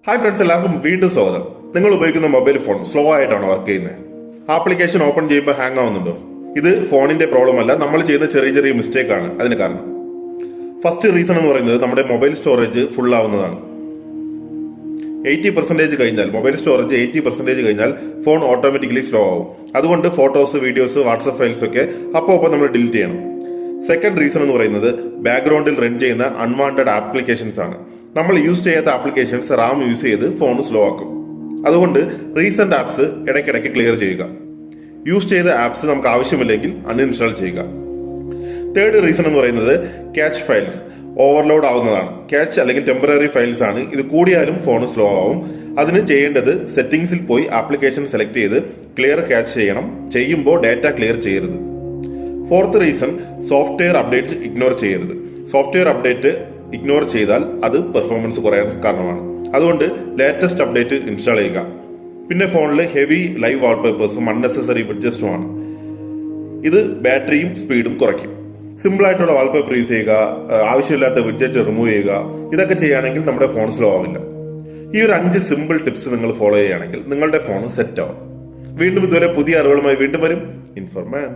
Hi friends, എല്ലാവർക്കും വീണ്ടും സ്വാഗതം. നിങ്ങൾ ഉപയോഗിക്കുന്ന മൊബൈൽ ഫോൺ സ്ലോ ആയിട്ടാണോ വർക്ക് ചെയ്യുന്നത്? ആപ്ലിക്കേഷൻ ഓപ്പൺ ചെയ്യുമ്പോൾ ഹാങ് ആവുന്നുണ്ടോ? ഇത് ഫോണിന്റെ പ്രോബ്ലം അല്ല, നമ്മൾ ചെയ്യുന്ന ചെറിയ ചെറിയ മിസ്റ്റേക്ക് ആണ് അതിന് കാരണം. ഫസ്റ്റ് റീസൺ എന്ന് പറയുന്നത് നമ്മുടെ മൊബൈൽ സ്റ്റോറേജ് ഫുൾ ആവുന്നതാണ്. 80% കഴിഞ്ഞാൽ മൊബൈൽ സ്റ്റോറേജ് 80% കഴിഞ്ഞാൽ ഫോൺ ഓട്ടോമാറ്റിക്കലി സ്ലോ ആവും. അതുകൊണ്ട് ഫോട്ടോസ്, വീഡിയോസ്, വാട്സ്ആപ്പ് ഫയൽസ് ഒക്കെ അപ്പോൾ നമ്മൾ ഡിലീറ്റ് ചെയ്യണം. സെക്കൻഡ് റീസൺ എന്ന് പറയുന്നത് ബാക്ക്ഗ്രൗണ്ടിൽ റൺ ചെയ്യുന്ന അൺവാണ്ടഡ് ആപ്ലിക്കേഷൻസ് ആണ്. നമ്മൾ യൂസ് ചെയ്യാത്ത ആപ്ലിക്കേഷൻസ് റാം യൂസ് ചെയ്ത് ഫോൺ സ്ലോ ആക്കും. അതുകൊണ്ട് റീസെന്റ് ആപ്സ് ഇടയ്ക്കിടയ്ക്ക് ക്ലിയർ ചെയ്യുക. യൂസ് ചെയ്ത ആപ്സ് നമുക്ക് ആവശ്യമില്ലെങ്കിൽ അൺഇൻസ്റ്റാൾ ചെയ്യുക. തേർഡ് റീസൺ എന്ന് പറയുന്നത് ക്യാച്ച് ഫയൽസ് ഓവർലോഡ് ആവുന്നതാണ്. ക്യാച്ച് അല്ലെങ്കിൽ ടെമ്പററി ഫയൽസ് ആണ്. ഇത് കൂടിയാലും ഫോൺ സ്ലോ ആവും. അതിന് ചെയ്യേണ്ടത് സെറ്റിംഗ്സിൽ പോയി ആപ്ലിക്കേഷൻ സെലക്ട് ചെയ്ത് ക്ലിയർ ക്യാച്ച് ചെയ്യണം. ചെയ്യുമ്പോൾ ഡാറ്റ ക്ലിയർ ചെയ്യരുത്. Fourth reason, software update ignore ചെയ്യരുത്. സോഫ്റ്റ്വെയർ അപ്ഡേറ്റ് ഇഗ്നോർ ചെയ്താൽ അത് പെർഫോമൻസ് കുറയാൻ കാരണമാണ്. അതുകൊണ്ട് ലേറ്റസ്റ്റ് അപ്ഡേറ്റ് ഇൻസ്റ്റാൾ ചെയ്യുക. പിന്നെ ഫോണിൽ ഹെവി ലൈവ് വാൾപേപ്പേഴ്സും അൺനെസസറി വിഡ്ജസ്റ്റും ആണ്. ഇത് ബാറ്ററിയും സ്പീഡും കുറയ്ക്കും. സിമ്പിൾ ആയിട്ടുള്ള വാൾപേപ്പർ യൂസ് ചെയ്യുക, ആവശ്യമില്ലാത്ത വിഡ്ജറ്റ് റിമൂവ് ചെയ്യുക. ഇതൊക്കെ ചെയ്യുകയാണെങ്കിൽ നമ്മുടെ ഫോൺ സ്ലോ ആവില്ല. ഈ ഒരു 5 സിമ്പിൾ ടിപ്സ് നിങ്ങൾ ഫോളോ ചെയ്യുകയാണെങ്കിൽ നിങ്ങളുടെ ഫോൺ സെറ്റ് ആവും. വീണ്ടും ഇതുവരെ പുതിയ അറിവുകളുമായി വീണ്ടും വരും. ഇൻഫോർമാൻ.